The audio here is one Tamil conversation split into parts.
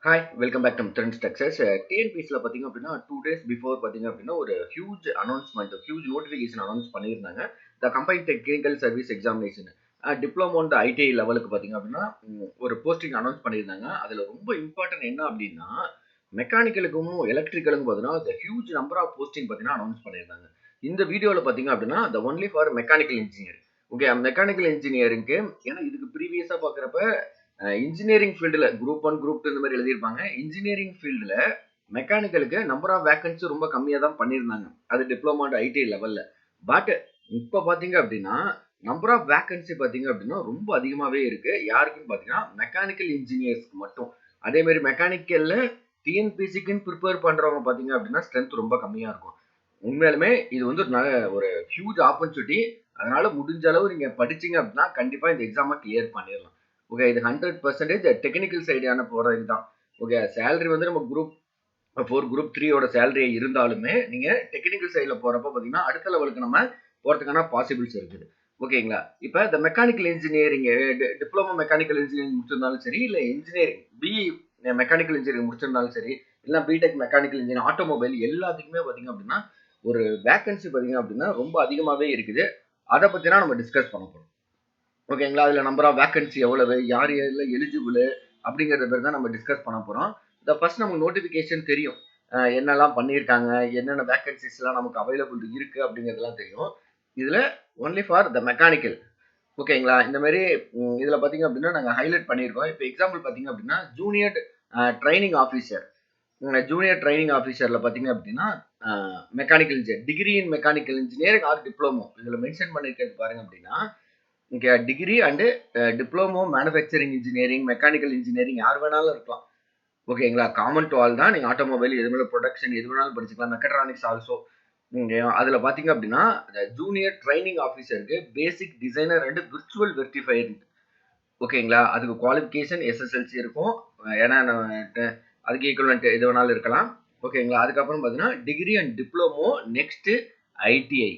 Hi welcome back to trends Texas. டிஎன்பிஎஸ்சியில் பார்த்தீங்க அப்படின்னா 2 days பிஃபோர் பார்த்தீங்க அப்படின்னா ஒரு huge announcement huge notification announce பண்ணியிருந்தாங்க. The combined technical service examination diploma and ITI லெவலுக்கு பார்த்தீங்க அப்படின்னா ஒரு போஸ்டிங் அனௌன்ஸ் பண்ணியிருந்தாங்க. அதில் ரொம்ப இம்பார்ட்டன்ட் என்ன அப்படின்னா மெக்கானிக்கலுக்கும் எலக்ட்ரிக்கலுக்கும் பார்த்தீங்கன்னா the huge number of posting பார்த்தீங்கன்னா அனௌன்ஸ் பண்ணியிருந்தாங்க. இந்த வீடியோவில் பார்த்தீங்க அப்படின்னா the only for mechanical engineer. Okay, mechanical இன்ஜினியரிங்க்கு ஏன்னா இதுக்கு ப்ரீவியஸாக பார்க்குறப்ப இன்ஜினியரிங் ஃபீல்டில் குரூப் 1 குரூப் 2 இந்த மாதிரி எழுதியிருப்பாங்க. இன்ஜினியரிங் ஃபீல்டில் மெக்கானிக்கலுக்கு நம்பர் ஆஃப் வேகன்சி ரொம்ப கம்மியாக தான் பண்ணியிருந்தாங்க, அது டிப்ளமோ அண்ட் ஐடி லெவலில். பட் இப்போ பார்த்தீங்க அப்படின்னா நம்பர் ஆஃப் வேகன்சி பார்த்தீங்க அப்படின்னா ரொம்ப அதிகமாகவே இருக்குது. யாருக்குன்னு பார்த்தீங்கன்னா மெக்கானிக்கல் இன்ஜினியர்ஸ்க்கு மட்டும். அதேமாதிரி மெக்கானிக்கலில் டிஎன்பிசிக்குன்னு ப்ரிப்பேர் பண்ணுறவங்க பார்த்தீங்க அப்படின்னா ஸ்ட்ரென்த் ரொம்ப கம்மியாக இருக்கும். உண்மையாலுமே இது வந்து ஒரு ஹியூஜ் ஆப்பர்ச்சுனிட்டி. அதனால முடிஞ்ச அளவு நீங்கள் படிச்சீங்க அப்படின்னா கண்டிப்பாக இந்த எக்ஸாமை கிளியர் பண்ணிடலாம். ஓகே, இது 100% டெக்னிக்கல் சைடான போகிறது தான். ஓகே, சேலரி வந்து நம்ம குரூப் 4 குரூப் 3யோட சேலரி இருந்தாலுமே நீங்கள் டெக்னிக்கல் சைடில் போகிறப்ப பார்த்தீங்கன்னா அடுத்த லெவலுக்கு நம்ம போகிறதுக்கான பாசிபிள்ஸ் இருக்குது. ஓகேங்களா? இப்போ இந்த mechanical engineering diploma mechanical engineering முடிச்சிருந்தாலும் சரி, இல்லை இன்ஜினியரிங் பிஇ மெக்கானிக்கல் இன்ஜினியரிங் முடிச்சிருந்தாலும் சரி, இல்லை பிடெக் மெக்கானிக்கல் இன்ஜினியரிங் ஆட்டோமொபைல் எல்லாத்துக்குமே பார்த்தீங்க அப்படின்னா ஒரு வேகன்சி பார்த்தீங்க அப்படின்னா ரொம்ப அதிகமாகவே இருக்குது. அதை பற்றினா நம்ம டிஸ்கஸ் பண்ண போகிறோம். ஓகேங்களா? அதில் நம்பர் ஆஃப் வேகன்சி எவ்வளவு, யார் யாரில் எலிஜிபிள் அப்படிங்கிறத பேர் தான் நம்ம டிஸ்கஸ் பண்ண போகிறோம். இதை ஃபர்ஸ்ட் நமக்கு நோட்டிஃபிகேஷன் தெரியும், என்னெல்லாம் பண்ணியிருக்காங்க, என்னென்ன வேகன்சிஸ்லாம் நமக்கு அவைலபிள் இருக்குது அப்படிங்கிறதுலாம் தெரியும். இதில் ஒன்லி ஃபார் த மெக்கானிக்கல். ஓகேங்களா? இந்த மாதிரி இதில் பார்த்தீங்க அப்படின்னா நாங்கள் ஹைலைட் பண்ணியிருக்கோம். இப்போ எக்ஸாம்பிள் பார்த்தீங்க அப்படின்னா junior training officer. Junior training ஆஃபீஸரில் பார்த்தீங்க அப்படின்னா mechanical engineer, degree in mechanical engineering or diploma இதில் மென்ஷன் பண்ணியிருக்கிறது பாருங்க அப்படின்னா இங்கே degree and diploma manufacturing engineering mechanical engineering யார் வேணாலும் இருக்கலாம். ஓகேங்களா? காமன் டு ஆல் தான். நீங்கள் ஆட்டோமொபைல் எது வேணாலும் ப்ரொடக்ஷன் எது வேணாலும் படிச்சுக்கலாம். Mechatronics also. அதில் பார்த்தீங்க அப்படின்னா ஜூனியர் ட்ரைனிங் ஆஃபீஸருக்கு basic designer and virtual verifier. ஓகேங்களா? அதுக்கு குவாலிஃபிகேஷன் எஸ்எஸ்எல்சி இருக்கும். ஏன்னா அதுக்கு ஈக்குவலண்ட் எது வேணாலும் இருக்கலாம். ஓகேங்களா? அதுக்கப்புறம் பார்த்தீங்கன்னா degree and diploma next ITI.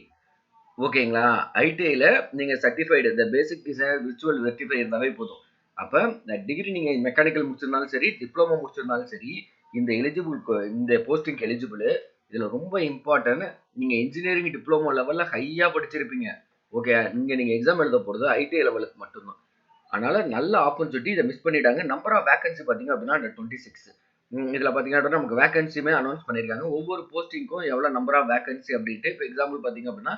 ஓகேங்களா? ஐடிஐல நீங்கள் சர்டிஃபைடு இந்த பேசிக் டிசைனர் விர்ச்சுவல் வெர்டிஃபை இருந்தாவே போதும். அப்போ இந்த டிகிரி நீங்கள் மெக்கானிக்கல் முடிச்சிருந்தாலும் சரி, டிப்ளமோ முடிச்சிருந்தாலும் சரி, இந்த இந்த போஸ்டிங் எலிஜிபிள். இதில் ரொம்ப இம்பார்ட்டன்ட், நீங்கள் இன்ஜினியரிங் டிப்ளமோ லெவலில் ஹையாக படிச்சிருப்பீங்க. ஓகே, நீங்கள் எக்ஸாம் எழுத போகிறது ஐடிஐ லெவலுக்கு மட்டும்தான். அதனால நல்ல ஆப்பர்ச்சுனிட்டி, இதை மிஸ் பண்ணிட்டாங்க. நம்பர் ஆஃப் வேகன்சி பார்த்தீங்க அப்படின்னா 26. இதில் பார்த்தீங்க அப்படின்னா நமக்கு வேகன்சியுமே அனௌன்ஸ் பண்ணியிருக்காங்க. ஒவ்வொரு போஸ்டிங்க்கும் எவ்வளோ நம்பர் ஆஃப் வேகன்சி அப்படின்ட்டு. இப்போ எக்ஸாம்பிள் பார்த்தீங்க அப்படின்னா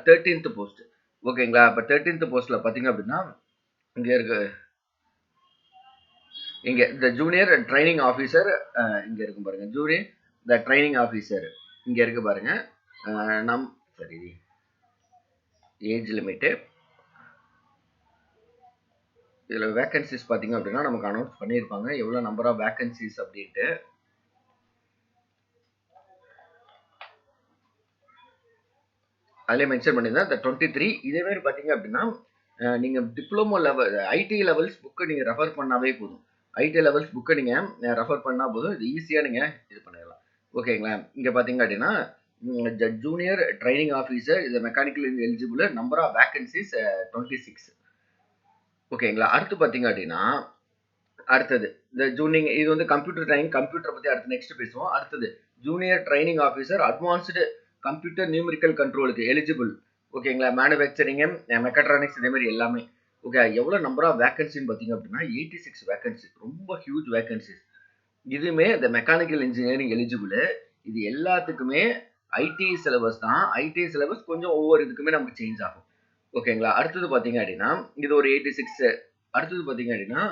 13th போஸ்ட். ஓகேங்களா? இப்போ 13th போஸ்ட்டில் பார்த்தீங்க அப்படின்னா இங்கே இருக்கு, இங்கே இந்த ஜூனியர் ட்ரைனிங் ஆஃபீஸர் இங்கே இருக்கும் பாருங்க. ஜூனியர் த ட்ரைனிங் ஆஃபீஸர் இங்கே இருக்கு பாருங்க. சரி, ஏஜ் லிமிட்டு இதில் வேகன்சிஸ் பார்த்தீங்க அப்படின்னா நமக்கு அனௌன்ஸ் பண்ணியிருப்பாங்க எவ்வளோ நம்பர் ஆஃப் வேகன்சிஸ் அப்படின்ட்டு. அதிலே மென்ஷன் பண்ணியிருந்தேன் இந்த 23. இதே மாதிரி பார்த்தீங்க அப்படின்னா நீங்கள் டிப்ளமோ லெவல் ஐடி லெவல்ஸ் புக்கை நீங்கள் ரெஃபர் பண்ணாவே போதும். ஐடி லெவல்ஸ் புக்கை நீங்கள் ரெஃபர் பண்ணால் போதும். இது ஈஸியாக நீங்கள் இது பண்ணிடலாம். ஓகேங்களா? இங்கே பார்த்தீங்க அப்படின்னா ஜூனியர் ட்ரைனிங் ஆஃபீஸர் இது mechanical eligible, number of vacancies 26. ஓகேங்களா? அடுத்து பார்த்தீங்க அப்படின்னா அடுத்தது இந்த ஜூனியர் இது வந்து கம்ப்யூட்டர் ட்ரைனிங், கம்ப்யூட்டரை பற்றி அடுத்து நெக்ஸ்ட் பேசுவோம். அடுத்தது junior training officer advanced computer numerical கண்ட்ரோலுக்கு எலிஜிபிள். ஓகேங்களா? மேனுஃபேக்சரிங்கு மெக்கட்ரானிக்ஸ் இதே மாதிரி எல்லாமே. ஓகே, எவ்வளோ நம்பர் ஆஃப் வேகன்சின்னு பார்த்தீங்க அப்படின்னா 86 வேகன்சி, ரொம்ப ஹியூஜ் வேகன்சிஸ். இதுவுமே இந்த மெக்கானிக்கல் இன்ஜினியரிங் எலிஜிபிள். இது எல்லாத்துக்குமே ஐடி சிலபஸ் தான். ஐடி சிலபஸ் கொஞ்சம் ஒவ்வொரு இதுக்குமே நமக்கு சேஞ்ச் ஆகும். ஓகேங்களா? அடுத்தது பார்த்தீங்க அப்படின்னா இது ஒரு 86. அடுத்தது பார்த்தீங்க அப்படின்னா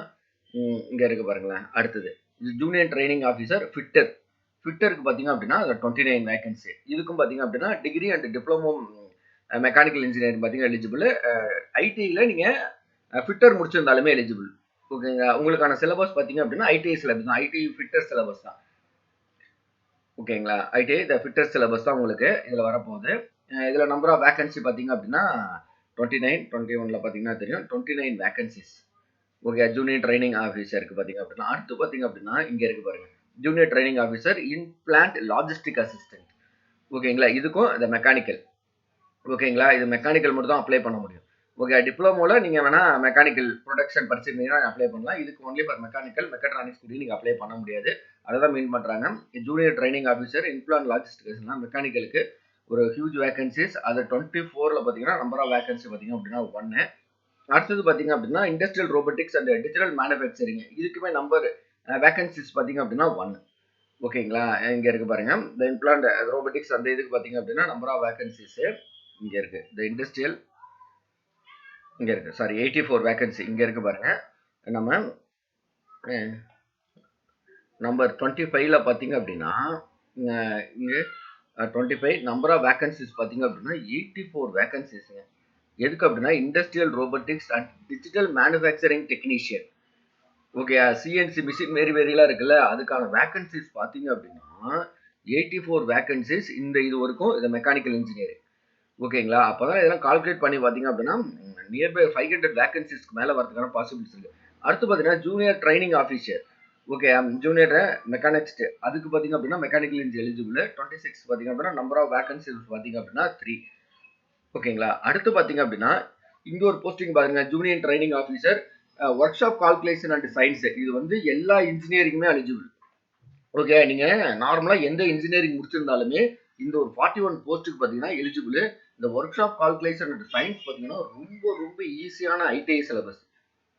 இங்கே இருக்கு பாருங்களேன். அடுத்தது இது ஜூனியர் ட்ரைனிங் ஆஃபீஸர் ஃபிட்டர். ஃபிட்டருக்கு பார்த்தீங்க அப்படின்னா 29 வேகன்சி. இதுக்கும் பார்த்தீங்க அப்படின்னா degree and diploma mechanical engineering பார்த்தீங்கன்னா எலிஜிபிள். ஐடியில் நீங்கள் ஃபிட்டர் முடிச்சிருந்தாலுமே எலிஜிபிள். ஓகேங்க, உங்களுக்கான சிலபஸ் பார்த்தீங்க அப்படின்னா ஐடிஐ சிலபஸ் தான். ஐடி ஃபிட்டர் சிலபஸ் தான். ஓகேங்களா? ஐடிஐ த ஃபிட்டர் சிலபஸ் தான் உங்களுக்கு இதில் வரப்போகுது. இதில் நம்பர் ஆஃப் வேகன்சி பார்த்தீங்க அப்படின்னா 29. 21ல் பார்த்தீங்கன்னா தெரியும் 29 வேகன்சிஸ். ஓகே, ஜூனியர் ட்ரைனிங் ஆஃபீஸருக்கு பார்த்தீங்க அப்படின்னா அடுத்து பார்த்தீங்க அப்படின்னா இங்கே இருக்கு பாருங்க, junior training officer in plant logistic assistant. ஓகேங்களா? இதுக்கும் இந்த மெக்கானிக்கல். ஓகேங்களா? இது மெக்கானிக்கல் மட்டும் தான் அப்ளை பண்ண முடியும். ஓகே, டிப்ளமோல நீங்க வேணா மெக்கானிக்கல் ப்ரொடக்ஷன் படிச்சிருந்தீங்கன்னா அப்ளை பண்ணலாம். இதுக்கு ஒன்லி ஃபார் மெக்கானிக்கல், மெக்கட்ரானிக்ஸ் கூட நீங்க அப்ளை பண்ண முடியாது. அததான் மீன் பண்றாங்க. Junior training officer, inflow and லாஜிஸ்டிக்ஸ்னா மெக்கானிக்கலுக்கு ஒரு ஹியூஜ் வேகன்சிஸ். அது 24ல பார்த்தீங்கன்னா நம்பர் ஆஃப் வேகன்சி பார்த்தீங்க அப்படின்னா 1. அடுத்தது பார்த்தீங்க அப்படின்னா industrial robotics and digital manufacturing, இதுக்குமே நம்பர் வேகன்சிஸ் பார்த்தீங்க அப்படின்னா 1. ஓகேங்களா, இங்க இருக்கு பாருங்க. இந்த இம்ப்ளான்ட் ரோபோட்டிக்ஸ் அந்த இதுக்கு பார்த்தீங்க அப்படின்னா நம்பர் ஆஃப் வேகன்சிஸ் இங்க இருக்கு. இந்த இண்டஸ்ட்ரியல் இங்க இருக்கு, சாரி 84 வேகன்சி இங்க இருக்கு பாருங்க. நம்ம நம்பர் 25ல பார்த்தீங்க அப்படின்னா இங்க 25 நம்பர் ஆஃப் வேகன்சிஸ் பார்த்தீங்க அப்படின்னா 84 வேகன்சிஸ்ங்க. எதுக்கு அப்படின்னா industrial robotics and digital manufacturing technician. Okay, CNC machine வேரியெல்லாம் இருக்குல்ல, அதுக்கான வேகன்சிஸ் பார்த்தீங்க அப்படின்னா 84 வேகன்சிஸ் இந்த இது வரைக்கும். இது மெக்கானிக்கல் இன்ஜினியரிங். ஓகேங்களா, அப்போதான் இதெல்லாம் கால்குலேட் பண்ணி பார்த்தீங்க அப்படின்னா நியர்பை 500 வேகன்சிஸ்க்கு மேலே வரதுக்கான பாசிபிலிட்டிஸ் இருக்கு. அடுத்து பார்த்தீங்கன்னா junior training officer. Okay, junior machinist அதுக்கு பார்த்தீங்க அப்படின்னா மெக்கானிக்கல் இன்ஜினியர் எலிஜிபிள். 26 பார்த்தீங்க அப்படின்னா நம்பர் ஆஃப் வேகன்சிஸ் பார்த்தீங்க அப்படின்னா 3. ஓகேங்களா, அடுத்து பார்த்தீங்க அப்படின்னா இங்க ஒரு போஸ்டிங் பாருங்க, junior training officer work shop calculation and science. இது வந்து எல்லா இன்ஜினியரிங்குமே எலிஜிபிள். ஓகே, நீங்க நார்மலா எந்த இன்ஜினியரிங் முடிச்சிருந்தாலுமே இந்த ஒரு 41 போஸ்ட்டுக்கு பார்த்தீங்கன்னா எலிஜிபிள். இந்த work shop calculation and science பார்த்தீங்கன்னா ரொம்ப ரொம்ப ஈஸியான ஐடிஐ சிலபஸ்.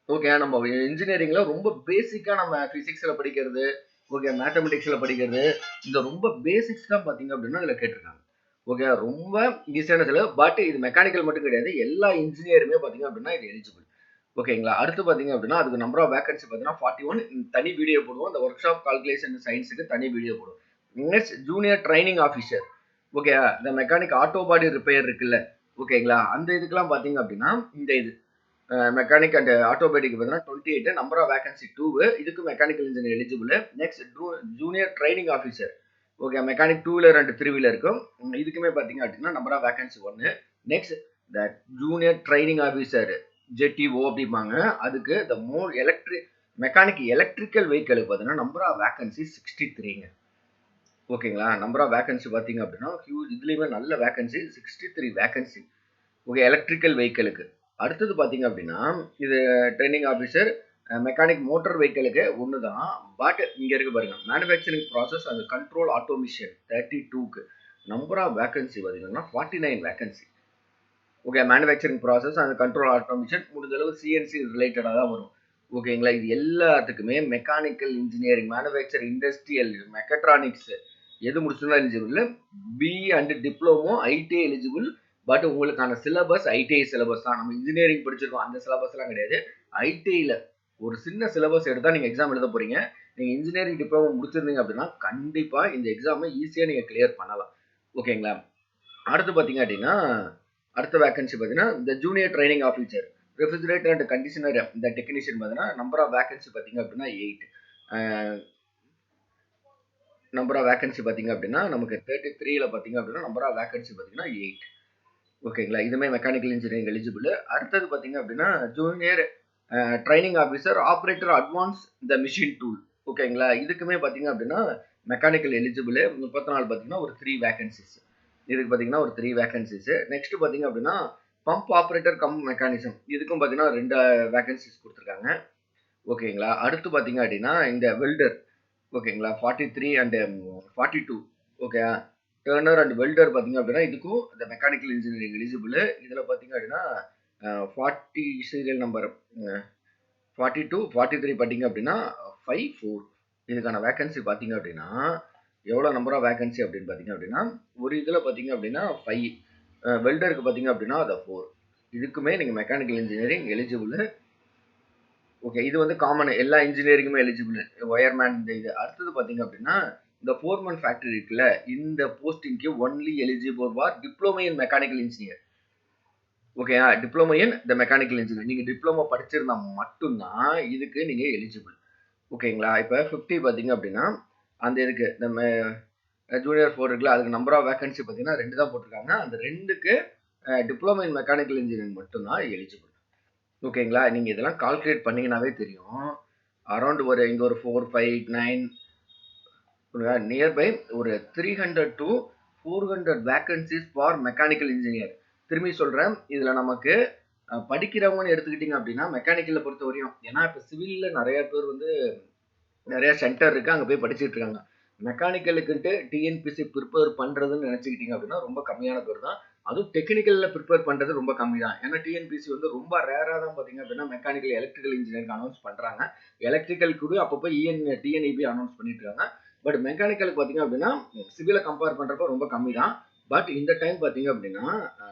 ஓகே, நம்ம இன்ஜினியரிங்ல ரொம்ப பேசிக்கா நம்ம பிசிக்ஸ்ல படிக்கிறது, ஓகே மேத்தமெட்டிக்ஸ்ல படிக்கிறது, இந்த ரொம்ப பேசிக்ஸ் தான் பார்த்தீங்க அப்படின்னா இதுல கேட்டிருக்காங்க. ஓகே, ரொம்ப ஈஸியான சிலபஸ். பட் இது மெக்கானிக்கல் மட்டும் கிடையாது, எல்லா இன்ஜினியருமே பார்த்தீங்க அப்படின்னா இது எலிஜிபிள். ஓகேங்களா, அடுத்து பார்த்தீங்க அப்படின்னா அதுக்கு நம்பர் ஆஃப் வேகன்சி பார்த்தீங்கன்னா 41. தனி வீடியோ போடுவோம். இந்த ஒர்க் ஷாப் கால்குலேஷன் சயின்ஸுக்கு தனி வீடியோ போடுவோம். Next junior training officer. Okay, இந்த மெக்கானிக் ஆட்டோ பாடி ரிப்பேர் இருக்குல்ல, ஓகேங்களா, அந்த இதுக்கெல்லாம் பார்த்தீங்க அப்படின்னா இந்த இது மெக்கானிக் அண்ட் ஆட்டோபேட்டிக் பார்த்தீங்கன்னா 28 நம்பர் ஆஃப் வேகன்சி 2. இதுக்கு mechanical engineer eligible. Next junior training officer. Okay, mechanic 2 wheeler and 3 wheeler இருக்கும். இதுக்குமே பார்த்தீங்க அப்படின்னா number of vacancy 1. Next the junior training officer JTO அப்படிம்பாங்க. அதுக்கு the more mechanic electrical vehicle பார்த்தீங்கன்னா நம்பர் ஆஃப் வேகன்சி 63ங்க. ஓகேங்களா, நம்பர் ஆஃப் வேகன்சி பார்த்தீங்க அப்படின்னா ஹியூஜ், இதுலேயுமே நல்ல வேகன்சி 63 வேகன்சி. ஓகே, எலக்ட்ரிக்கல் வெஹிக்கிளுக்கு. அடுத்தது பார்த்தீங்க அப்படின்னா இது ட்ரைனிங் ஆஃபீஸர் மெக்கானிக் மோட்டார் வெஹிக்கிளுக்கு ஒன்று தான். பட் இங்கே இருக்கு பாருங்க, manufacturing process and control automation 32க்கு நம்பர் ஆஃப் வேகன்சி பார்த்தீங்கன்னா 49 vacancy. Okay, manufacturing process and control automation முடிஞ்ச அளவு சிஎன்சி ரிலேட்டடாக தான் வரும். ஓகேங்களா, இது எல்லாத்துக்குமே mechanical engineering, manufacture, industrial, mechatronics எது முடிச்சிருந்தா eligible. BE and diploma ITI eligible. But உங்களுக்கான சிலபஸ் ஐடிஐ சிலபஸ் தான். நம்ம இன்ஜினியரிங் படிச்சிருக்கோம் அந்த சிலபஸ்லாம் கிடையாது. ஐடிஐல ஒரு சின்ன சிலபஸ் எடுத்தால் நீங்கள் எக்ஸாம் எழுத போறீங்க. நீங்கள் இன்ஜினியரிங் டிப்ளமோ முடிச்சிருந்தீங்க அப்படின்னா கண்டிப்பாக இந்த எக்ஸாமை ஈஸியாக நீங்கள் கிளியர் பண்ணலாம். ஓகேங்களா, அடுத்து பார்த்தீங்க அப்படின்னா அடுத்த வேகன்சி பார்த்தீங்கன்னா இந்த junior training officer refrigerator and conditioner இந்த டெக்னீஷியன் பார்த்தீங்கன்னா நம்பர் ஆஃப் வேகன்சி பார்த்தீங்க அப்படின்னா 8. நம்பர் ஆஃப் வேகன்சி பார்த்தீங்க அப்படின்னா நமக்கு 33ல பார்த்தீங்க அப்படின்னா நம்பர் ஆஃப் வேகன்சி பார்த்தீங்கன்னா 8. ஓகேங்களா, இதுமே மெக்கானிக்கல் இன்ஜினியரிங் எலிஜிபிள். அடுத்தது பார்த்தீங்க அப்படின்னா junior training officer operator advance த மிஷின் டூல். ஓகேங்களா, இதுக்குமே பார்த்தீங்க அப்படின்னா மெக்கானிக்கல் எலிஜிபிள். 34 பார்த்தீங்கன்னா ஒரு 3 வேகன்சிஸ். இதுக்கு பார்த்தீங்கன்னா ஒரு 3 வேகன்சிஸ். நெக்ஸ்ட் பார்த்தீங்க அப்படின்னா பம்ப் ஆப்ரேட்டர் கம் மெக்கானிசம், இதுக்கும் பார்த்தீங்கன்னா 2 வேகன்சிஸ் கொடுத்துருக்காங்க. ஓகேங்களா, அடுத்து பார்த்தீங்க அப்படின்னா இந்த வெல்டர். ஓகேங்களா, 43 and 42. Okay, turner and welder பார்த்தீங்க அப்படின்னா இதுக்கும் இந்த மெக்கானிக்கல் இன்ஜினியரிங் எலிஜிபிள். இதில் பார்த்தீங்க அப்படின்னா 40 சீரியல் நம்பர் 42 43 பார்த்தீங்க அப்படின்னா 54. இதுக்கான வேகன்சி பார்த்தீங்க அப்படின்னா எவ்வளோ நம்பர் ஆஃப் வேகன்சி அப்படின்னு பார்த்தீங்க அப்படின்னா ஒரு இதில் பார்த்தீங்க அப்படின்னா 5, வெல்டருக்கு பார்த்தீங்க அப்படின்னா அதை 4. இதுக்குமே நீங்கள் மெக்கானிக்கல் இன்ஜினியரிங் எலிஜிபிள். ஓகே, இது வந்து காமன், எல்லா இன்ஜினியரிங்குமே எலிஜிபிள். ஒயர்மேன் இந்த இது. அடுத்தது பார்த்தீங்க அப்படின்னா இந்த ஃபோர்மன் ஃபேக்டரி இருக்குல்ல, இந்த போஸ்டிங்க்கு only eligible for diploma in mechanical engineer. Okay, diploma in the mechanical engineer நீங்கள் டிப்ளமோ படிச்சிருந்தா மட்டும்தான் இதுக்கு நீங்கள் எலிஜிபிள். ஓகேங்களா, இப்போ 50 பார்த்தீங்க அப்படின்னா அந்த இதுக்கு நம்ம ஜூனியர் 4 இருக்குல்ல, அதுக்கு நம்பர் ஆஃப் வேகன்சி பார்த்தீங்கன்னா 2 தான் போட்டிருக்காங்க. அந்த 2க்கு டிப்ளமோ இன் மெக்கானிக்கல் இன்ஜினியரிங் மட்டும்தான் எலிஜிபிள். ஓகேங்களா, நீங்கள் இதெல்லாம் கால்குலேட் பண்ணீங்கன்னாவே தெரியும். அரௌண்ட் ஒரு இங்கே ஒரு 4, 5, 9 நியர்பை ஒரு 300 to 400 vacancies for mechanical engineer. திரும்பி சொல்கிறேன், இதில் நமக்கு படிக்கிறவங்கன்னு எடுத்துக்கிட்டிங்க அப்படின்னா மெக்கானிக்கலில் பொறுத்த வரையும், ஏன்னா இப்போ சிவிலில் நிறைய பேர் வந்து நிறைய சென்டர் இருக்குது, அங்கே போய் படிச்சுட்டு இருக்காங்க. மெக்கானிக்கலுக்குன்ட்டு டிஎன்பிசி ப்ரிப்பேர் பண்ணுறதுன்னு நினச்சிக்கிட்டிங்க அப்படின்னா ரொம்ப கம்மியான பேர் தான். அதுவும் டெக்னிக்கலில் ப்ரிப்பேர் பண்ணுறது ரொம்ப கம்மி தான். ஏன்னா டிஎன்பிசி வந்து ரொம்ப ரேராக தான் பார்த்தீங்க அப்படின்னா மெக்கானிக்கல் எலக்ட்ரிக்கல் இன்ஜினியரிங் அனௌன்ஸ் பண்ணுறாங்க. எலக்ட்ரிக்கல் கூட அப்பப்போ டிஎன்இபி அனௌன்ஸ் பண்ணிட்டு இருக்காங்க. பட் மெக்கானிக்கலுக்கு பார்த்தீங்க அப்படின்னா சிவிலை கம்பேர் பண்ணுறப்ப ரொம்ப கம்மி தான். பட் இந்த டைம் பார்த்தீங்க அப்படின்னா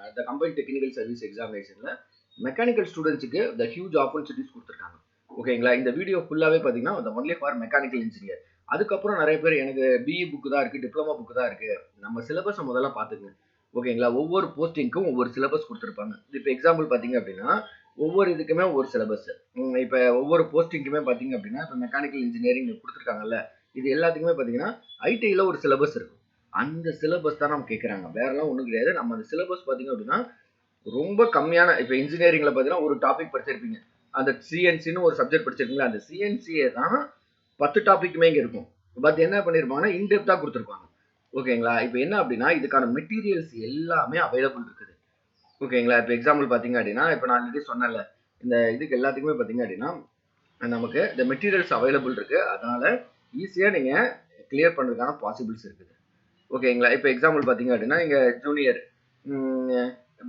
இந்த கம்பைன்ட் டெக்னிக்கல் சர்வீஸ் எக்ஸாமினேஷனில் மெக்கானிக்கல் ஸ்டூடெண்ட்ஸுக்கு த ஹியூஜ் ஆப்பர்ச்சுனிட்டிஸ் கொடுத்துருக்காங்க. ஓகேங்களா? இந்த வீடியோ ஃபுல்லாகவே பார்த்தீங்கன்னா த ஒன்லி ஃபார் மெக்கானிக்கல் இன்ஜினியர். அதுக்கப்புறம் நிறைய பேர் எனக்கு பிஇ புக்கு தான் இருக்குது, டிப்ளமா புக்கு தான் இருக்குது, நம்ம சிலபஸை முதல்ல பார்த்துக்குங்க. ஓகேங்களா? ஒவ்வொரு போஸ்டிங்க்கும் ஒவ்வொரு சிலபஸ் கொடுத்துருப்பாங்க. இப்போ எக்ஸாம்பிள் பார்த்தீங்க அப்படின்னா ஒவ்வொரு இதுக்குமே ஒவ்வொரு சிலபஸ். இப்போ ஒவ்வொரு போஸ்டிங்க்குமே பார்த்தீங்க அப்படின்னா இப்போ மெக்கானிக்கல் இன்ஜினியரிங் கொடுத்துருக்காங்கல்ல, இது எல்லாத்துக்குமே பார்த்தீங்கன்னா ஐடியில் ஒரு சிலபஸ் இருக்கும். அந்த சிலபஸ் தான் நம்ம கேட்குறாங்க, வேறெல்லாம் ஒன்றும் கிடையாது. நம்ம அந்த சிலபஸ் பார்த்தீங்க அப்படின்னா ரொம்ப கம்மியான, இப்போ இன்ஜினியரிங்கில் பார்த்தீங்கன்னா ஒரு டாபிக் படிச்சிருப்பீங்க, அந்த சிஎன்சின்னு ஒரு சப்ஜெக்ட் படிச்சிருக்கீங்களா, அந்த சிஎன்சியே தான் 10 டாபிக்குமே இங்கே இருக்கும். பட் என்ன பண்ணியிருப்பாங்கன்னா இன்டெப்த்தாக கொடுத்துருப்பாங்க. ஓகேங்களா? இப்போ என்ன அப்படின்னா இதுக்கான மெட்டீரியல்ஸ் எல்லாமே அவைலபிள் இருக்குது. ஓகேங்களா? இப்போ எக்ஸாம்பிள் பார்த்தீங்க அப்படின்னா இப்போ நான் ஆல்ரெடி சொன்னேன்ல, இந்த இதுக்கு எல்லாத்துக்குமே பார்த்தீங்க அப்படின்னா நமக்கு இந்த மெட்டீரியல்ஸ் அவைலபிள் இருக்குது. அதனால் ஈஸியாக நீங்கள் கிளியர் பண்ணுறதுக்கான பாசிபிள்ஸ் இருக்குது. ஓகேங்களா? இப்போ எக்ஸாம்பிள் பார்த்தீங்க அப்படின்னா இங்கே junior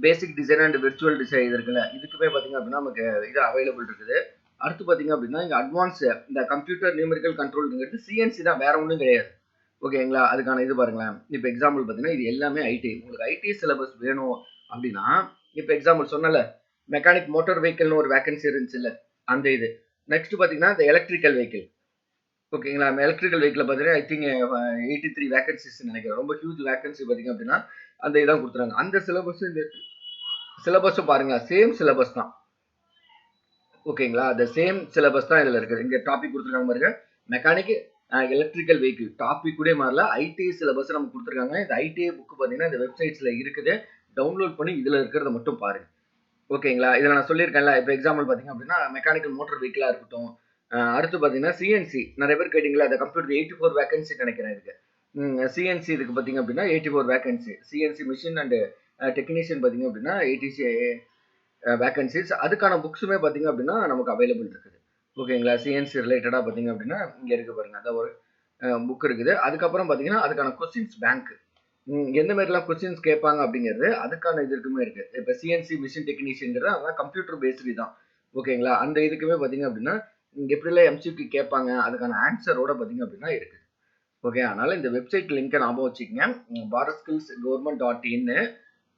basic design and virtual design இது இருக்குல்ல, இதுக்குமே பார்த்தீங்க அப்படின்னா நமக்கு இது அவைலபிள் இருக்குது. அடுத்து பார்த்தீங்க அப்படின்னா இங்கே அட்வான்ஸ் இந்த கம்ப்யூட்டர் நியூமெரிக்கல் கண்ட்ரோல்ங்கிறது சிஎன்சி தான், வேற ஒன்றும் கிடையாது. ஓகேங்களா? அதுக்கான இது பாருங்களேன். இப்போ எக்ஸாம்பிள் பார்த்தீங்கன்னா இது எல்லாமே ஐடி. உங்களுக்கு ஐடி சிலபஸ் வேணும் அப்படின்னா இப்போ எக்ஸாம்பிள் சொன்னல, மெக்கானிக் மோட்டார் வெஹிக்கிள்னு ஒரு வேகன்சி இருந்துச்சு இல்லை, அந்த இது. நெக்ஸ்ட் பார்த்தீங்கன்னா இந்த எலக்ட்ரிக்கல் வெஹிக்கிள். ஓகேங்களா? எலக்ட்ரிக்கல் வெஹிக்கிள் பார்த்தீங்கன்னா ஐ திங்க் 83 வேகன்சிஸ் நினைக்கிறேன். ரொம்ப ஹியூஜ் வேகன்சி பார்த்தீங்க அப்படின்னா அந்த இதான் கொடுத்துறாங்க. அந்த சிலபஸ் இந்த சிலபஸும் பாருங்களா சேம் சிலபஸ் தான். ஓகேங்களா? அந்த சேம் சிலபஸ் தான் இதில் இருக்குது. இங்கே டாபிக் கொடுத்துருக்காங்க பாருங்க, மெக்கானிக் எலக்ட்ரிக்கல் வெஹிக்கிள் டாபிக் கூட மாறல, ஐடி சிலபஸ் நமக்கு கொடுத்துருக்காங்க. இந்த ஐடிஐ புக்கு பார்த்தீங்கன்னா இந்த வெப்சைட்ஸில் இருக்குது, டவுன்லோட் பண்ணி இதில் இருக்கிறத மட்டும் பாருங்க. ஓகேங்களா? இதில் நான் சொல்லியிருக்கேன்ல, இப்போ எக்ஸாம்பிள் பார்த்தீங்க அப்படின்னா மெக்கானிக்கல் மோட்டர் வெஹிக்கிளாக இருக்கட்டும், அடுத்து பார்த்தீங்கன்னா சிஎன்சி நிறைய பேர் கேட்டிங்களா, அந்த கம்ப்யூட்டர் 84 வேகன்சி நினைக்கிறேன் இருக்கு. சிஎன்சி இதுக்கு பார்த்தீங்க அப்படின்னா 84 vacancy, CNC machine and technician பார்த்தீங்க அப்படின்னா 80 வேகன்சிஸ். அதுக்கான புக்ஸுமே பார்த்தீங்க அப்படின்னா நமக்கு அவைலபிள் இருக்குது. ஓகேங்களா? சிஎன்சி ரிலேட்டடாக பார்த்தீங்க அப்படின்னா இங்கே இருக்குது பாருங்க, அதான் ஒரு புக் இருக்குது. அதுக்கப்புறம் பார்த்தீங்கன்னா அதுக்கான கொஸ்டின்ஸ் பேங்க், எந்த மாதிரிலாம் கொஸ்டின்ஸ் கேட்பாங்க அப்படிங்கிறது அதுக்கான இது இருக்குமே இருக்குது. இப்போ சிஎன்சி மிஷின் டெக்னீஷியன்கிறது அதெல்லாம் கம்ப்யூட்டர் பேஸ்டு தான். ஓகேங்களா? அந்த இதுக்குமே பார்த்தீங்க அப்படின்னா எப்படிலாம் எம்சிக்யூ கேட்பாங்க அதுக்கான ஆன்சரோட பார்த்தீங்க அப்படின்னா இருக்குது. ஓகே, அதனால் இந்த வெப்சைட் லிங்க்கை ஞாபகம் வச்சுக்கோங்க, bharatskillsgovernment.in.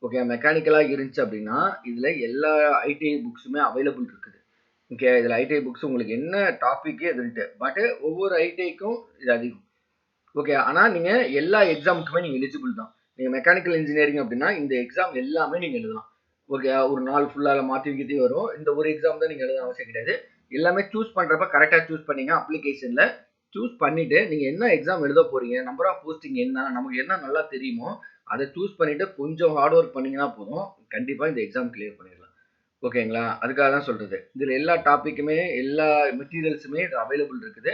ஓகே, மெக்கானிக்கலாக இருந்துச்சு அப்படின்னா இதில் எல்லா ஐடிஐ புக்ஸுமே அவைலபிள் இருக்குது. ஓகே, இதில் ஐடிஐ புக்ஸ் உங்களுக்கு என்ன டாப்பிக்கு எதுன்ட்டு, பட்டு ஒவ்வொரு ஐடிஐக்கும் இது அதிகம். ஓகே, ஆனால் நீங்கள் எல்லா எக்ஸாமுக்குமே நீங்கள் எலிஜிபிள் தான். நீங்கள் மெக்கானிக்கல் இன்ஜினியரிங் அப்படின்னா இந்த எக்ஸாம் எல்லாமே நீங்கள் எழுதலாம். ஓகே, ஒரு நாள் ஃபுல்லாக மாற்றி கிட்டே வரும், இந்த ஒரு எக்ஸாம் தான் நீங்கள் எழுத அவசியம் கிடையாது. எல்லாமே சூஸ் பண்ணுறப்ப கரெக்டாக சூஸ் பண்ணிங்க. அப்ளிகேஷனில் சூஸ் பண்ணிவிட்டு நீங்கள் என்ன எக்ஸாம் எழுத போகிறீங்க, நம்பர் ஆஃப் போஸ்டிங் என்ன, நமக்கு என்ன நல்லா தெரியுமோ அதை சூஸ் பண்ணிவிட்டு கொஞ்சம் ஹார்ட் ஒர்க் பண்ணிங்கன்னா போதும், கண்டிப்பாக இந்த எக்ஸாம் கிளியர் பண்ணிடலாம். ஓகேங்களா? அதுக்காக தான் சொல்கிறது. இதில் எல்லா டாப்பிக்குமே எல்லா மெட்டீரியல்ஸுமே இது அவைலபிள் இருக்குது.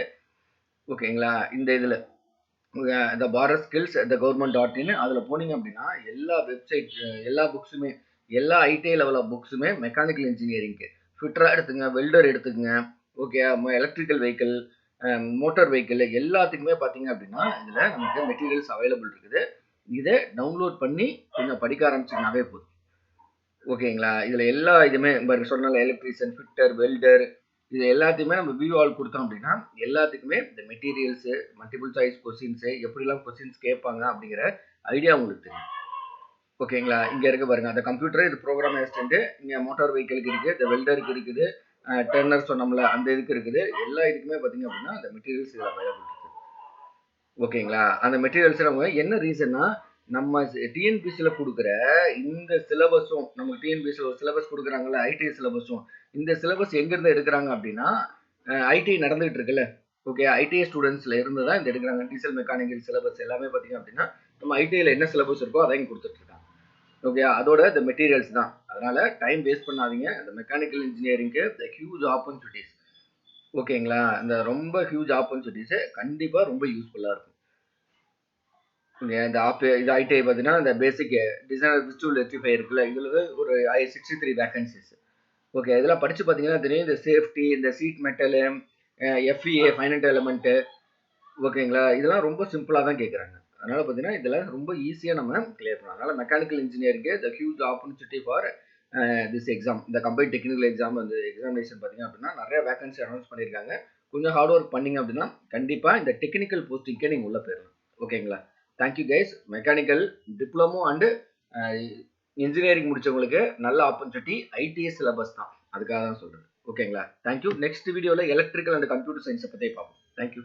ஓகேங்களா? இந்த இதில் இந்த பாரத் ஸ்கில்ஸ் த கவர்மெண்ட்.in அதில் போனீங்க அப்படின்னா எல்லா வெப்சைட் எல்லா புக்ஸுமே எல்லா ஐடிஐ லெவல் ஆஃப் புக்ஸுமே மெக்கானிக்கல் இன்ஜினியரிங்க்கு ஃபிட்டராக எடுத்துங்க, வெல்டர் எடுத்துக்கங்க. Okay, electrical vehicle, motor vehicle எல்லாத்துக்குமே பார்த்தீங்க அப்படின்னா இதில் நமக்கு மெட்டீரியல்ஸ் அவைலபிள் இருக்குது. இதை டவுன்லோட் பண்ணி கொஞ்சம் படிக்க ஆரம்பிச்சிங்கனாவே போதும். ஓகேங்களா? இதில் எல்லா இதுவுமே சொன்னால எலக்ட்ரீஷியன், ஃபிட்டர், வெல்டர், இது எல்லாத்தையுமே நம்ம வியூ ஆல் கொடுத்தோம் அப்படின்னா எல்லாத்துக்குமே இந்த மெட்டீரியல்ஸு, மல்டிபிள் சாய்ஸ் கொஸ்டின்ஸு, எப்படிலாம் கொஸ்டின்ஸ் கேட்பாங்க அப்படிங்கிற ஐடியா உங்களுக்கு தெரியும். ஓகேங்களா? இங்கே இருக்க பாருங்கள், அந்த கம்ப்யூட்டர் இது ப்ரோக்ராம் அசிஸ்டண்ட்டு, இங்கே மோட்டார் வெஹிக்கிளுக்கு இருக்குது, இந்த வெல்டருக்கு இருக்குது, டர்னர் சொன்னோம்ல அந்த இதுக்கு இருக்குது. எல்லா இதுக்குமே பார்த்தீங்க அப்படின்னா அந்த மெட்டீரியல்ஸ் இதில் அவைலபிள் இருக்குது. ஓகேங்களா? அந்த மெட்டீரியல்ஸ் நம்ம என்ன ரீசன்னா நம்ம டிஎன்பிசியில் கொடுக்குற இந்த சிலபஸும், நமக்கு டிஎன்பிசியில் ஒரு சிலபஸ் கொடுக்குறாங்கல்ல ஐடிஐ சிலபஸும், இந்த சிலபஸ் எங்கேருந்து எடுக்கிறாங்க அப்படின்னா ஐடிஐ நடந்துகிட்டு இருக்குல்ல, ஓகே, ஐடிஐ ஸ்டூடெண்ட்ஸில் இருந்து தான் இந்த எடுக்கிறாங்க. டீசல் மெக்கானிக்கல் சிலபஸ் எல்லாமே பார்த்தீங்க அப்படின்னா நம்ம ஐடிஐயில் என்ன சிலபஸ் இருக்கோ அதை இங்கே கொடுத்துட்ருக்காங்க. ஓகே, அதோட இந்த மெட்டீரியல்ஸ் தான். அதனால் டைம் வேஸ்ட் பண்ணாதீங்க. இந்த மெக்கானிக்கல் இன்ஜினியரிங்க்கு இந்த ஹியூஜ் ஆப்பர்ச்சுனிட்டிஸ். ஓகேங்களா? இந்த ரொம்ப ஹியூஜ் ஆப்பர்ச்சுனிட்டிஸு கண்டிப்பாக ரொம்ப யூஸ்ஃபுல்லாக இருக்கும். இந்த இது ஐடிஐ பார்த்தீங்கன்னா இந்த பேசிக் டிசைனர் விர்ச்சுவல் ரெக்டிஃபை இருக்குல்ல, இதில் ஒரு 63 வேகன்சிஸ். ஓகே. இதெல்லாம் படிச்சு பார்த்தீங்கன்னா தெரியும். இந்த சேஃப்டி, இந்த seat metal, F E A finite element ஓகேங்களா? இதெல்லாம் ரொம்ப சிம்பிளா தான் கேட்குறாங்க. அதனால பார்த்தீங்கன்னா, இதெல்லாம் ரொம்ப ஈஸியா நம்ம கிளியர் பண்ணலாம். அதனால mechanical engineering the huge opportunity for this exam. இந்த கம்பைன்ட் டெக்னிக்கல் எக்ஸாம் வந்து எக்ஸாமினேஷன் பார்த்தீங்க அப்படின்னா, நெறைய வேக்கன்சி அனௌன்ஸ் பண்ணியிருக்காங்க. கொஞ்சம் ஹார்ட் ஒர்க் பண்ணீங்க அப்படின்னா, கண்டிப்பா இந்த டெக்னிக்கல் போஸ்டிங்க்கே நீங்க உள்ள போயிரலாம். ஓகேங்களா? Thank you guys. Mechanical, diploma and uh engineering முடிச்சவங்களுக்கு நல்ல ஆப்பர்ச்சுனிட்டி. ஐடிஎஸ் சிலபஸ் தான். அதுக்காக தான் சொல்றேன். ஓகேங்களா? Thank you. நெக்ஸ்ட் வீடியோல எலக்ட்ரிக்கல் அண்ட் கம்ப்யூட்டர் சயன்ஸ பத்தி பார்ப்போம். Thank you.